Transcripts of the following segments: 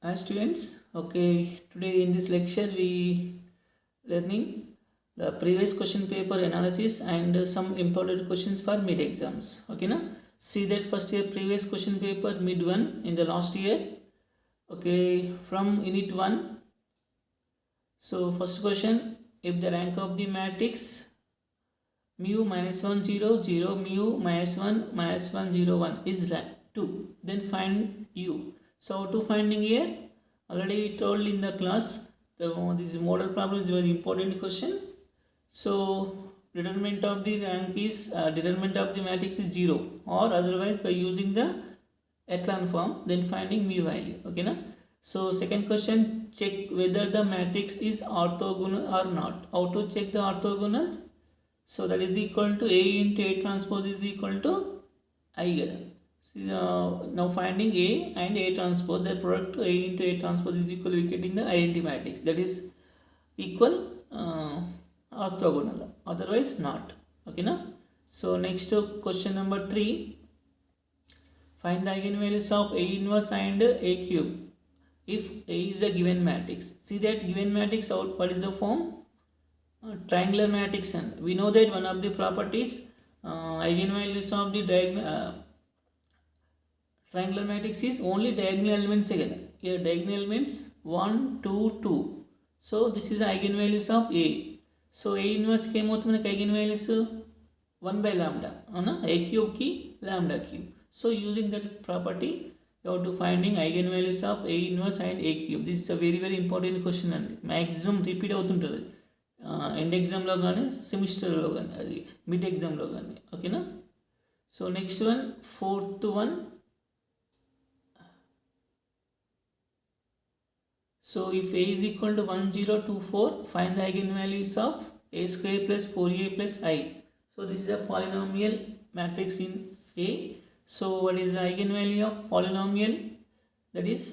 Hi students, okay, today in this lecture we learning the previous question paper analysis and some important questions for mid exams. Okay, now see that first year previous question paper mid one in the last year. Okay, from unit 1. So first question, if the rank of the matrix mu minus 1 0 0 mu minus 1 minus 1 0 1 is 2, then find u. So how to finding here? Already told in the class. This model problem is very important question. So determinant of the rank is determinant of the matrix is 0, or otherwise by using the echelon form, then finding mu value. Okay, na? So second question, check whether the matrix is orthogonal or not. How to check the orthogonal? So that is equal to A into A transpose is equal to I. Now finding A and A transpose, the product A into A transpose is equal, we getting the identity matrix, that is equal orthogonal, otherwise not. Okay, na? So next question number 3, find the eigenvalues of A inverse and A cube if A is a given matrix. See that given matrix out, what is the form? Triangular matrix, and we know that one of the properties eigenvalues of the triangular matrix is only diagonal elements together. Here diagonal elements 1 2 2. So this is the eigenvalues of A. So A inverse came out with eigenvalues 1 by lambda, A cube ki lambda cube. So using that property you have to finding eigenvalues of A inverse and A cube. This is a very important question and maximum repeat avutuntadi end ఎగ్జామ్లో కానీ సెమిస్టర్లో కానీ అది mid ఎగ్జామ్లో కానీ. ఓకేనా? So next one, fourth one. So if A is equal to 1 0 2 4, find the eigenvalues of A square plus 4A plus I. So this is a polynomial matrix in A. So what is the eigenvalue of polynomial? That is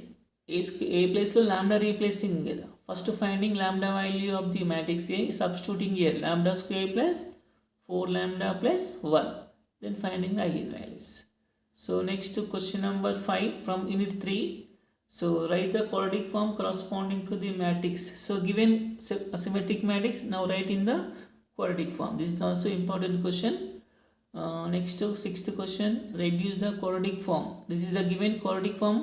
A place లో lambda replacing కదా. First finding lambda value of the matrix A, substituting here lambda square plus 4 lambda plus 1, then finding the eigenvalues. So next to question number 5 from unit 3. So write the quadratic form corresponding to the matrix. So given a symmetric matrix, now write in the quadratic form. This is also important question. Next to sixth question, reduce the quadratic form. This is the given quadratic form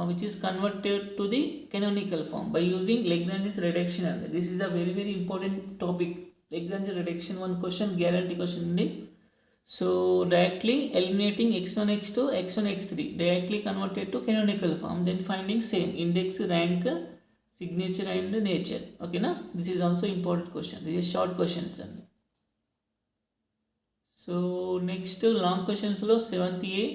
which is converted to the canonical form by using Lagrange's reduction. This is a very important topic. Lagrange reduction, one question, guarantee question. So directly eliminating x1 x2 x1 x3, directly converted to canonical form, then finding same index, rank, signature and nature. Okay, na? This is also important question. This is short questions. So next long questions lo 7th A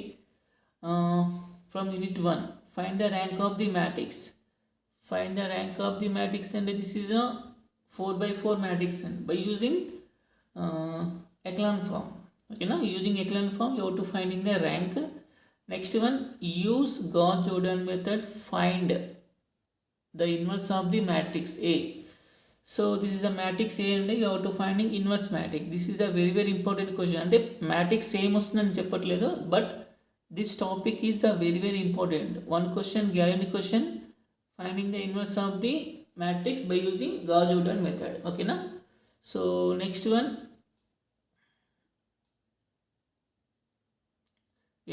from unit 1. Find the rank of the matrix. Find the rank of the matrix, and this is a 4 by 4 matrix, and by using echelon form. Okay, now using echelon form you have to finding the rank. Next one, use Gauss-Jordan method, find the inverse of the matrix A. So this is a matrix A and you have to finding inverse matrix. This is a very important question. అంటే matrix same వస్తుందని చెప్పట్లేదు, but this topic is a very important one question, guarantee question, finding the inverse of the matrix by using Gauss-Jordan method. Okay, na? So next one,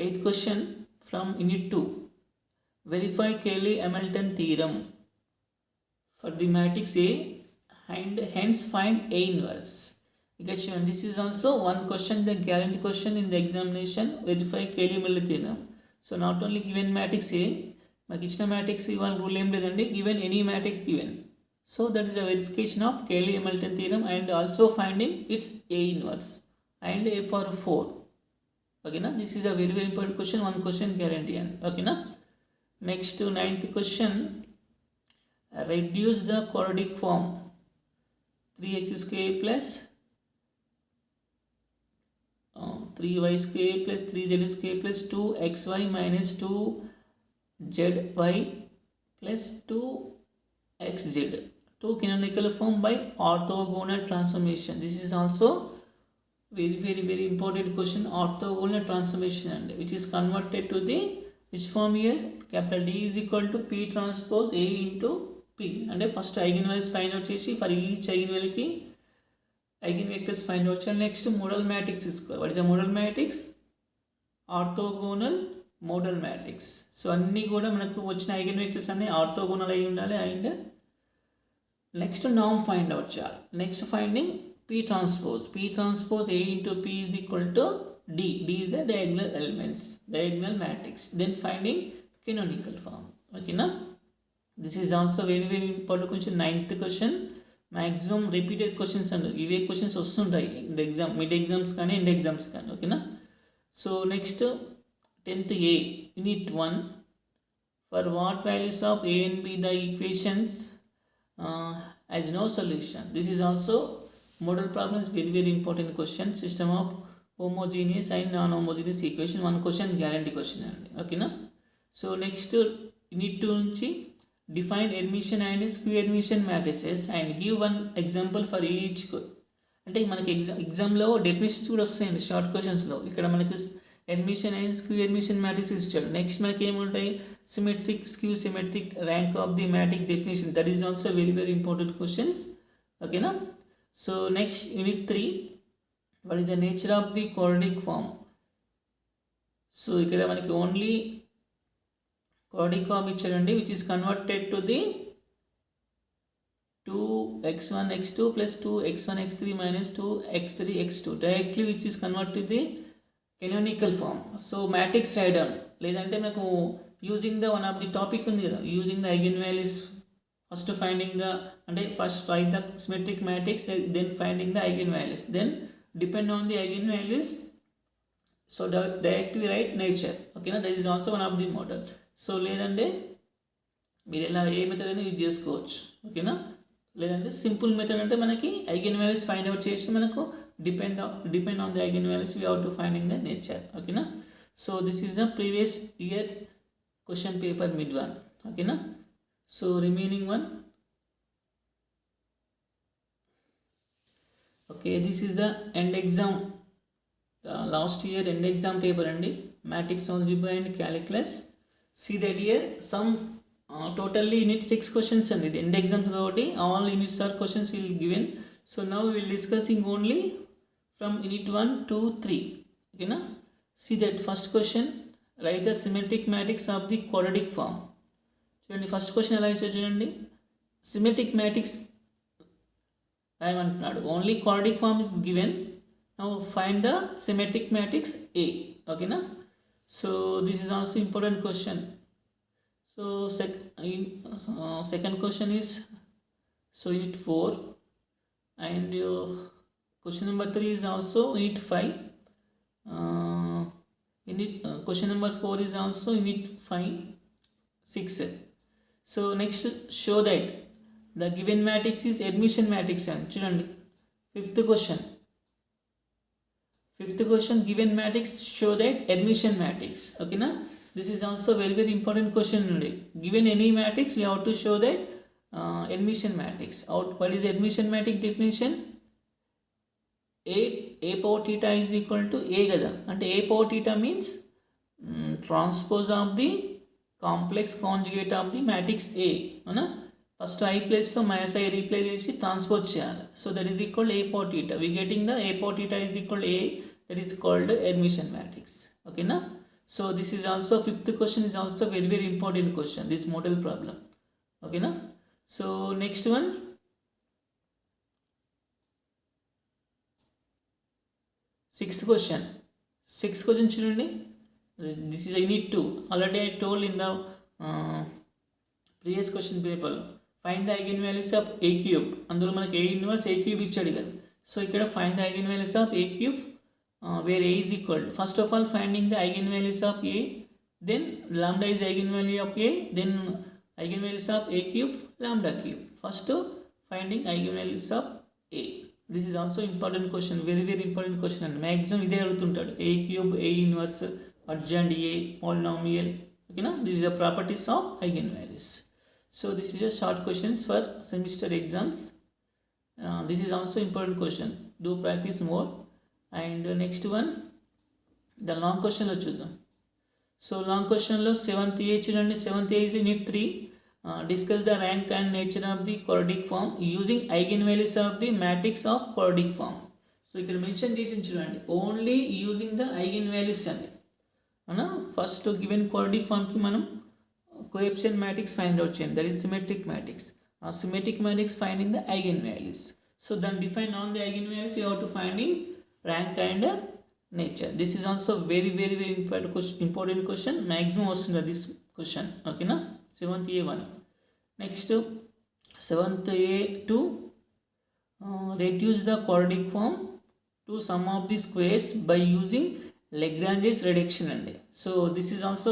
8th question from unit 2, verify Cayley-Hamilton theorem for the matrix A and hence find A inverse. This is also one question, the guarantee question in the examination, verify Cayley-Hamilton theorem. So not only given matrix A, maku ichina matrix one rule em ledandi, given any matrix given. So that is a verification of Cayley-Hamilton theorem and also finding its A inverse and A for 4. Okay, na? This is a very important question, one question guarantee. Okay, na? Next to 9th question, reduce the quadratic form 3x square plus 3y square plus 3z square plus 2xy minus 2zy plus 2xz to canonical form by orthogonal transformation. This is also very important question, orthogonal transformation, which is converted to the which form here? Capital D is equal to P transpose A into P. And first eigenvalues find out చేసి for each eigenvalue ki eigenvectors find out చేయాలి. Next modal matrix తీసుకోవాలి. What is a modal matrix? Orthogonal modal matrix. So అన్నీ కూడా మనకు వచ్చిన eigenvectors అన్నీ orthogonal అయి ఉండాలి. And next norm find out చేయాలి. Next finding P transpose A into P is equal to D. D is the diagonal elements, diagonal matrix. Then finding canonical form. Okay, na? This is also very very important question. 9th question. Maximum repeated questions and ఇవే questions వస్తుంటాయి in the exam, mid exams కానీ end exams కానీ. ఓకేనా? So next 10th A unit 1. For what values of A and B the equations has no solution. This is also model problems, very very important question. System of homogeneous and non-homogeneous equation, one question guarantee question అండి. ఓకేనా? So next unit 2 నుంచి define Hermitian and skew Hermitian matrices and give one example for each. అంటే మనకి ఎగ్జామ్లో definitions కూడా వస్తాయండి short క్వశ్చన్స్లో. ఇక్కడ మనకి Hermitian and skew Hermitian matrix ఇచ్చాడు. నెక్స్ట్ మనకి ఏముంటాయి? Symmetric, skew symmetric, rank of the matrix definition. That is also very very important questions. ఓకేనా? So next unit 3. what is the nature of the quadratic form? So ఇక్కడ మనకి only quadratic form ఇచ్చాడండి, which is converted to the 2x1 x2 plus 2x1 x3 minus 2x3 x2 directly, which is converted to the canonical form. So matrix రాయడం లేదంటే మనకు using the one of the topic ఉంది కదా, using the eigenvalues. First finding the అంటే first write the symmetric matrix, then finding the eigenvalues, then depend on the eigenvalues. So directly write nature. ఓకేనా? That is also one of the model. So లేదంటే మీరు ఎలా ఏ method అయినా use చేసుకోవచ్చు. ఓకేనా? లేదంటే simple method అంటే మనకి eigenvalues ఫైండ్ అవుట్ చేసి మనకు depend on the eigenvalues we have to finding the nature. ఓకేనా? So this is the previous year question paper mid 1. ఓకేనా? So remaining one. Okay, this is the end exam, last year end exam paper అండి, matrix algebra and calculus. See that year sum totally unit 6 questions అండి. ఇది end exams కాబట్టి all units are questions will given. So now will discussing only from unit 1 to 3. ఓకేనా? See that first question, write the symmetric matrix of the quadratic form. చూడండి first question ఎలా ఇచ్చారు చూడండి. Symmetric matrix రాయమంటున్నాడు, only quadratic form is given. Now find the symmetric matrix A. ఓకేనా? So this is also important question. So second question is so unit 4 and question number 3 is also unit 5. Question number 4 is also unit 5, 6. So next show that the given matrix is Hermitian matrix. And చూడండి fifth question given matrix show that Hermitian matrix. Okay na? This is also very very important question only. Given any matrix we have to show that Hermitian matrix. What is Hermitian matrix definition? A power theta is equal to A kada. And A power theta means transpose of the complex conjugate of the matrix A. First I place to minus I replace chesi transpose cheyali. So that is equal to A power theta. We getting the A power theta is equal to A, that is called Hermitian matrix. Okay na? So this is also fifth question is also very very important question, this model problem. Okay na? So next one, sixth question చూడండి. This is unit 2. Already I told in the previous question paper, find the eigenvalues of A cube. అందులో మనకి A inverse A cube ఇచ్చాడు కదా. So ఇక్కడ find the eigenvalues of A cube where A is equal to, first of all finding the eigenvalues of A, then lambda is eigenvalue of A, then eigenvalues of A cube, lambda cube. First finding eigenvalues of A. This is also important question, very very important question and maximum ఇదే అడుగుతుంటాడు. A cube, A inverse, adjoint A, polynomial. Okay na? This is the properties of eigenvalues. So this is a short questions for semester exams. This is also important question, do practice more. And next one, the long question lo chuddam. So long క్వశ్చన్లో 7th A చూడండి. 7th A is unit 3. Discuss the rank and nature of the quadratic form using eigenvalues of the matrix of quadratic form. So ఇక్కడ mention చేసి చూడండి, only using the eigen values అండి. అవునా, first given quadratic ఫామ్కి మనం coefficient matrix find out చేయండి, that is symmetric matrix. ఆ symmetric matrix finding the eigen values. So then define on the eigen values you have to finding rank and nature. This is also very very very important question. Maximum వస్తుంది this question. ఓకేనా, 7th A1. Next 7th A2, reduce the quadratic form to sum of the squares by using Lagrange's reduction అండి. So this is also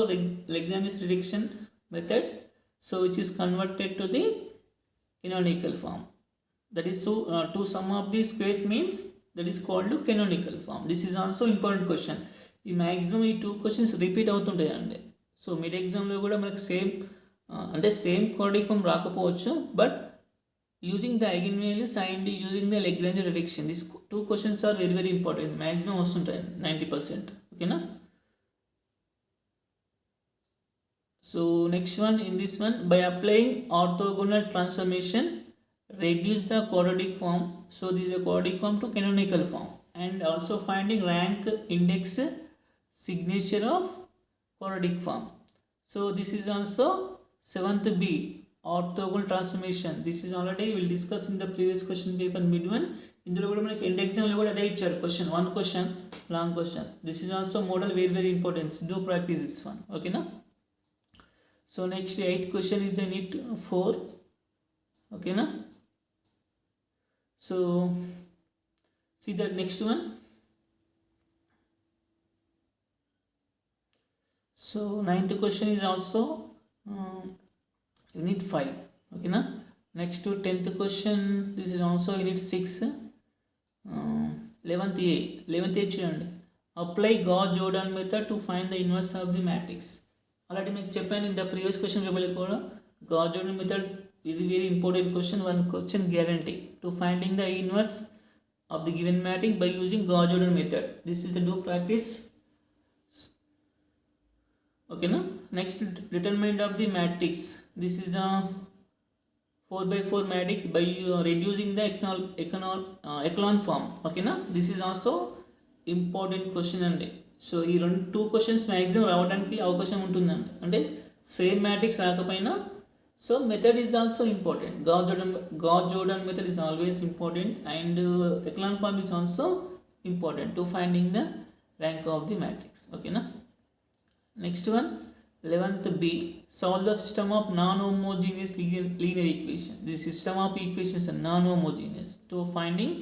Lagrange's reduction method, so which is converted to the canonical form. That is, so to sum of the squares means that is called canonical form. This is also important question. ఈ maximum ఈ 2 questions repeat అవుతుంటాయి అండి. So mid ఎగ్జామ్లో కూడా మనకు same అంటే same quadratic form రాకపోవచ్చు, but using the eigen values and using the Lagrange reduction, these 2 questions are very very important. Maximum వస్తుంటాయి 90%. ఓకేనా. So next one, in this one, by applying orthogonal transformation reduce the quadratic form. So this is a quadratic form to canonical form, and also finding rank, index, signature of quadratic form. So this is also 7th B, orthogonal transformation. This is already we'll discuss in the previous question paper mid one. ఇందులో కూడా మనకి end ఎగ్జామ్లో కూడా అదే ఇచ్చారు question, 1 question long question. This is also model very very important. Do practice this one. ఓకేనా. So next 8th question is the unit 4. ఓకేనా. So see the next one. So 9th question is also unit 5. Okay na. Next to 10th question, this is also unit 6. 11th A చూడండి, apply Gauss-Jordan method to find the inverse of the matrix. Already మీకు చెప్పాను in the previous question paper కూడా Gauss-Jordan method is very important question. One question guarantee to finding the inverse of the given matrix by using Gauss-Jordan method. This is the do practice. Okay na. Next, determinant of the matrix. This is the 4x4 matrix by reducing the echelon form. Okay na. This is also important question అండి. So ఈ 2 questions maximum రావడానికి అవకాశం ఉంటుందండి. అంటే same matrix రాకపోయినా, so method is also important. Gauss-Jordan method is always important, and echelon form is also important to finding the rank of the matrix. Okay na. Next one, 11th B, solve the system of non-homogeneous linear equation. This system of equations are non-homogeneous to finding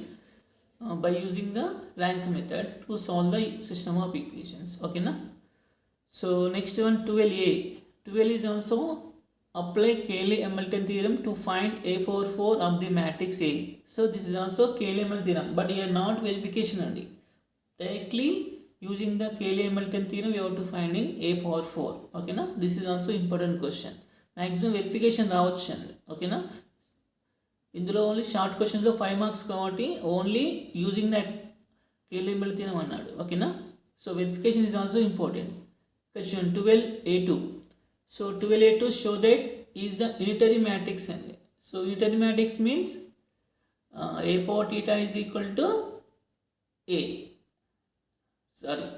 by using the rank method to solve the system of equations. Okay na. So next one, 12A. 12 is also apply Cayley-Hamilton theorem to find A power 4 of the matrix A. So this is also Cayley-Hamilton theorem, but here not verification only. Directly using the Cayley-Hamilton theorem we have to finding A power 4. Okay na. This is also important question. Maximum verification రావచ్చు అండి. ఓకేనా. ఇందులో only short క్వశ్చన్స్లో 5 marks కాబట్టి only using the Cayley-Hamilton theorem అన్నాడు. ఓకేనా. So verification is also important. Question 12A2. So 12A2 show that is the unitary matrix only. So unitary matrix means A power theta is equal to A. Sorry.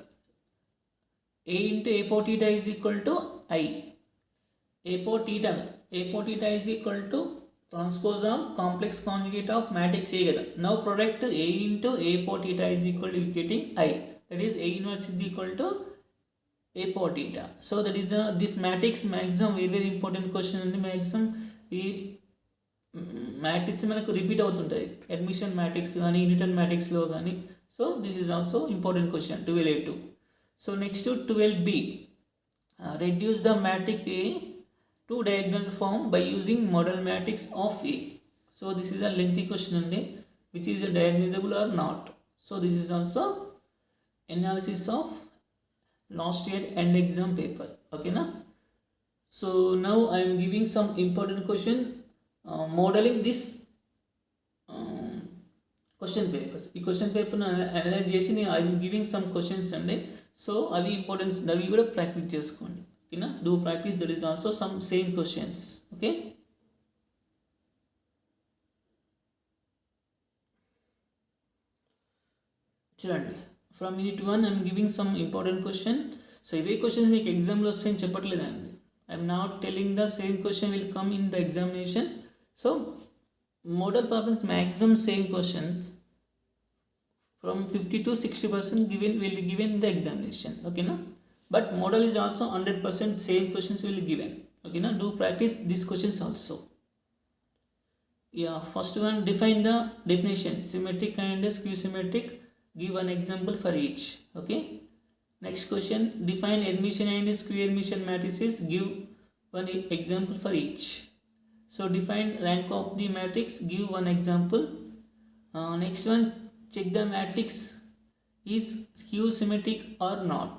A into A power theta is equal to I. A power theta is equal to transpose of complex conjugate of matrix A kada. Now product A into A power theta is equal to getting I. That is A inverse is equal to A power theta. So that is this matrix maximum very very important question and maximum ఈ matrix మనకు repeat అవుతుంటాయి admission matrix కానీ unitary మ్యాట్రిక్స్లో కానీ. So this is also important question 12A2. So next 12B, reduce the matrix A to diagonal form by using model matrix of A. So this is a lengthy question only, which is diagonalizable or not. So this is also analysis of last year end exam paper. Okay na. So now I am giving some important question modeling this question papers. ఈ క్వశ్చన్ పేపర్ను analyse చేసి నేను I giving some questions అండి. So అవి importance, అవి కూడా practice చేసుకోండి. ఓకేనా, do practice, that is also some same questions. Okay, చూడండి, from unit 1 I'm giving some important question. So ఇవే క్వశ్చన్స్ మీకు ఎగ్జామ్లో వస్తాయని చెప్పట్లేదండి. I'm not telling the same question will come in the examination. So model problems maximum same questions from 50 to 60% given will be given in the examination. Okay na, but model is also 100% same questions will be given. Okay na, do practice these questions also. Yeah, first one, define the definition symmetric and skew symmetric, give one example for each. Okay, next question, define Hermitian and skew Hermitian matrices, give one example for each. So define rank of the matrix, give one example. Next one, check the matrix is skew symmetric or not.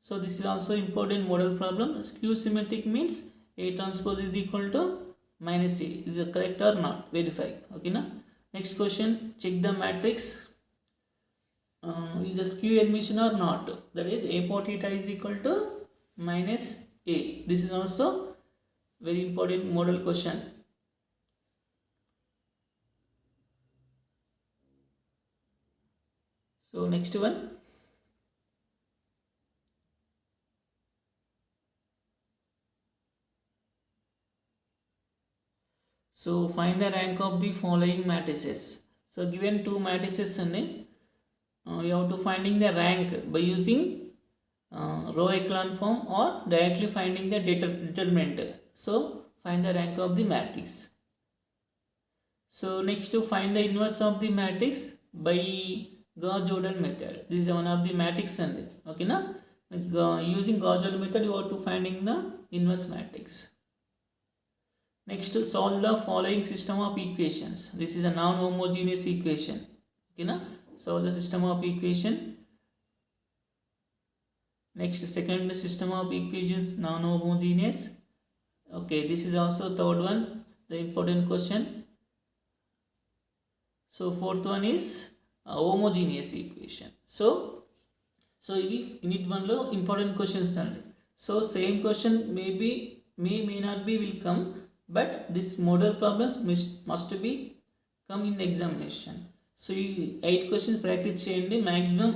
So this is also important model problem. Skew symmetric means A transpose is equal to minus A. Is it correct or not? Verify. Okay na. Next question, check the matrix is a skew Hermitian or not. That is A pot theta is equal to minus A. This is also very important model question. So next one, so find the rank of the following matrices. So given two matrices and you have to finding the rank by using row echelon form or directly finding the determinant. So find the rank of the matrix. So next, to find the inverse of the matrix by Gauss-Jordan method. This is one of the matrix and okay na, using Gauss-Jordan method you have to finding the inverse matrix. Next, to solve the following system of equations. This is a non-homogeneous equation. Okay na, solve the system of equation. Next, second system of equations, non-homogeneous. Okay, this is also third one, the important question. So fourth one is a homogeneous equation. So ఇవి unit 1లో important questions అండి. So same question may not be will come, but this model problems must be come in the examination. So ఈ 8 questions practice చేయండి. Maximum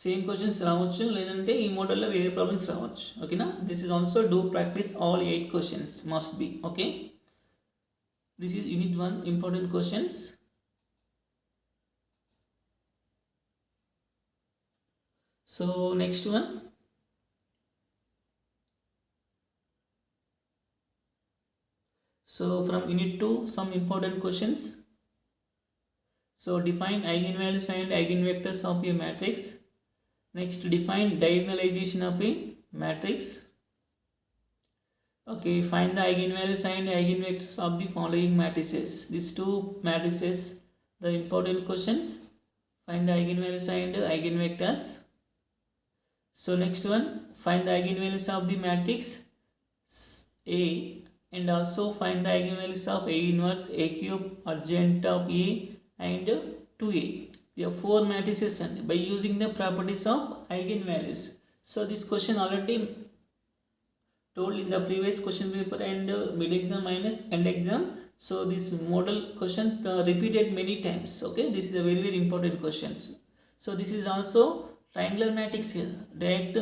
same questions రావచ్చు, లేదంటే ఈ మోడల్లో వేరే problems రావచ్చు. ఓకేనా, this is also do practice all 8 questions must be. Okay, this is unit 1 important questions. So next one, so from unit 2 some important questions. So define eigenvalues and eigenvectors of a matrix. Next, define diagonalization of a matrix. Okay, find the eigenvalues and eigenvectors of the following matrices. These two matrices, the important questions. Find the eigenvalues and eigenvectors. So next one, find the eigenvalues of the matrix A, and also find the eigenvalues of A inverse, A cube, adjoint of A and 2A. There are 4 matrices and by using the properties of eigenvalues. So this question already told in the previous question paper and mid exam minus end exam. So this model question repeated many times. Okay, this is a very very important questions. So this is also triangular matrix here. Direct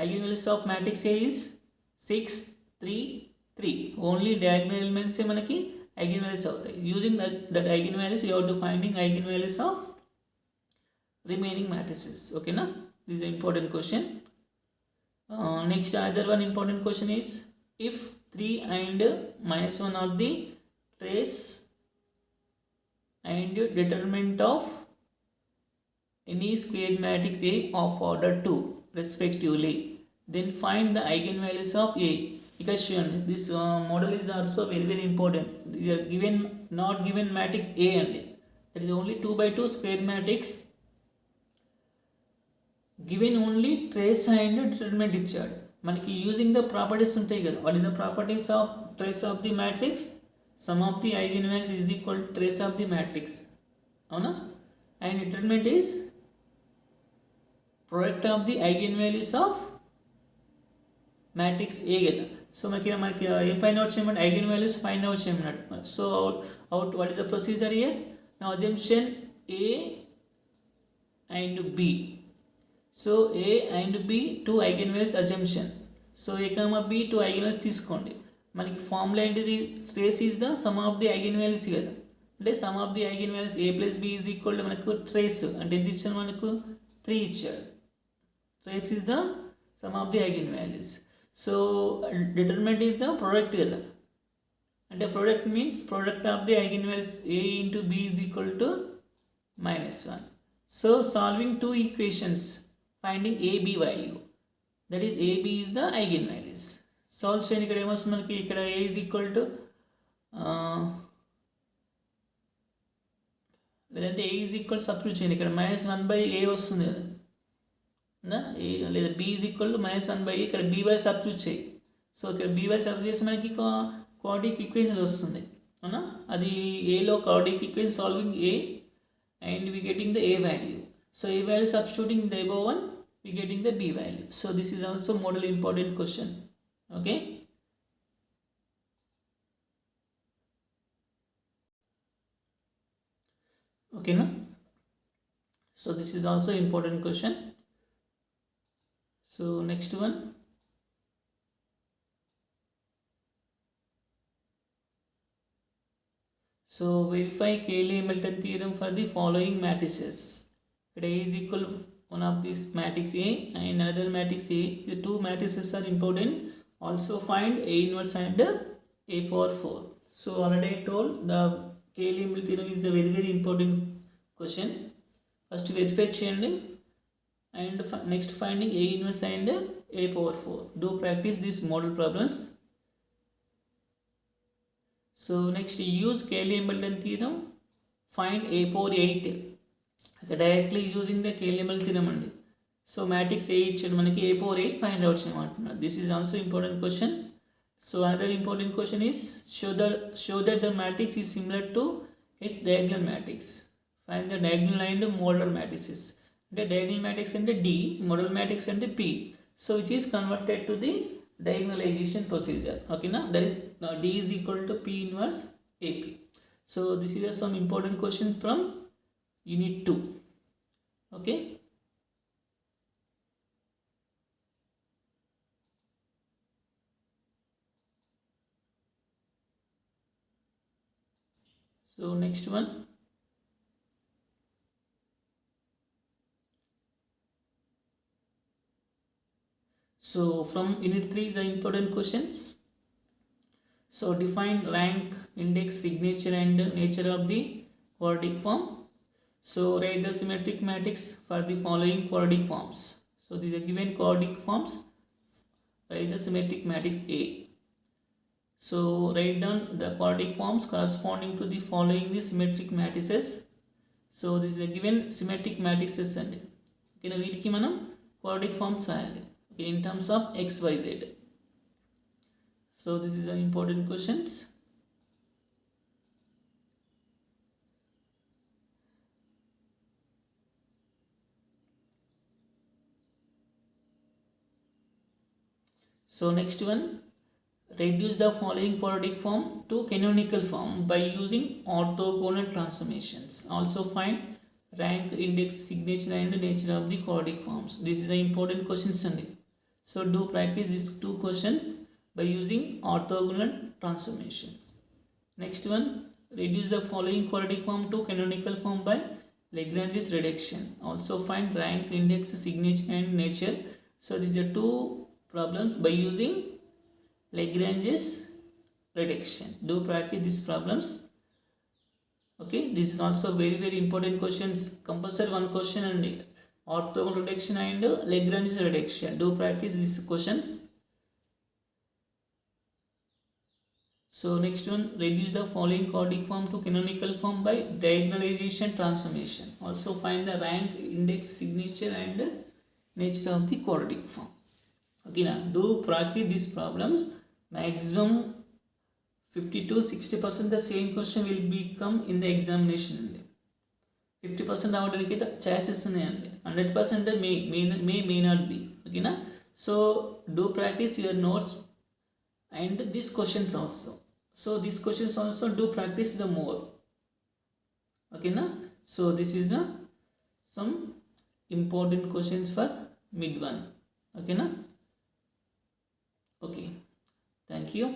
eigenvalues of matrix A is 6, 3, 3. Only diagonal elements మనకి eigenvalues అవుతాయి. Using that eigenvalues you have to finding eigenvalues of remaining matrices. Okay na, this is an important question. Next, another one important question is, if 3 and minus 1 are the trace and determinant of any squared matrix A of order 2 respectively, then find the eigenvalues of A. Because this model is also very very important. They are given, not given matrix A and A. That is only 2 by 2 square matrix. Given only trace and determinant ఇచ్చాడు. మనకి using the properties ఉంటాయి కదా. What is the properties of trace of the matrix? Sum of the eigenvalues is equal to trace of the matrix. అవునా? And determinant is product of the eigen values of matrix A కదా. So మనకి ఏం find out చేయమంటే eigen values find out చేయమన్నట్టు. So out what is the procedure here? నా assumption A and B. So A and B two eigen values assumption. So A comma B two eigen values తీసుకోండి. మనకి formula ఏంటిది? Trace is the sum of the eigen values కదా. అంటే sum of the eigen values A plus B is equal to మనకు trace అంటే ఎంత ఇచ్చాడు? మనకు 3 ఇచ్చాడు. Trace is the sum of the eigen values. So determinant is the product కదా. అంటే product means product of the eigen values A into B is equal to -1. So solving two equations finding A B value, that is A B is the eigen values. Solve చేయండి. ఇక్కడ ఏమొస్తుంది మనకి? ఇక్కడ ఏ is equal to లేదంటే ఏ is equal substitute చేయండి. ఇక్కడ -1/a వస్తుంది కదా, లేదా b is equal to -1/a. ఇక్కడ b వాల్యూ సబ్స్టిట్యూట్ చేయి. సో ఇక్కడ b వాల్యూ సబ్స్టిట్యూట్ చేసి మనకి క్వాడ్రాటిక్ ఈక్వేషన్ వస్తుంది అవునా. అది ఏలో quadratic equation solving a and we getting the a value. So a value substituting the above one, we getting the b value. So this is also model important question. Okay. Okay, no? So this is also important question. So next one. So verify Cayley-Hamilton theorem for the following matrices. A is equal to one of these matrix A and another matrix A. The two matrices are important. Also find A inverse and A power 4. So already I told the Cayley-Hamilton theorem is a very important question. First verify cheyandi and next finding A inverse and A power 4. Do practice these model problems. So next use Cayley-Hamilton theorem, find A power 8. Directly using the Cayley-Hamilton theorem andi. So matrix A ichadu manaki A power 8 find out cheyamantunnaru. This is also important question. So another important question is show that the matrix is similar to its diagonal matrix. Find the diagonal and modular matrices. The diagonal matrix and D, modular matrix and P. So which is converted to the diagonalization procedure. Okay, now that is D is equal to P inverse AP. So this is some important question from unit 2. Okay. So next one. So from unit 3 the important questions. So define rank, index, signature and nature of the quadratic form. So write the symmetric matrix for the following quadratic forms. So these are given quadratic forms. Write the symmetric matrix A. So write down the quadratic forms corresponding to the following the symmetric matrices. So this is a given symmetric matrices and okay na veetiki manam quadratic forms cheyali in terms of x, y, z. So this is an important questions. So next one, reduce the following quadratic form to canonical form by using orthogonal transformations. Also find rank, index, signature and nature of the quadratic forms. This is the important questions only. So do practice these two questions by using orthogonal transformations. Next one, reduce the following quadratic form to canonical form by Lagrange's reduction. Also find rank, index, signature and nature. So these are two problems by using Lagrange's reduction. Do practice these problems. Okay, this is also very important questions. Compulsory one question and orthogonal reduction and Lagrange's reduction. Do practice these questions. So next one, reduce the following quadratic form to canonical form by diagonalization transformation. Also find the rank, index, signature and nature of the quadratic form. Okay, now do practice these problems. Maximum 50 to 60% the same question will become in the examination. 50% రావడానికి అయితే chances ఉన్నాయండి. 100% may not be. ఓకేనా. So do practice your notes and this questions also. So this questions also do practice the more. ఓకేనా. So this is the some important questions for mid 1. ఓకేనా. Okay, thank you.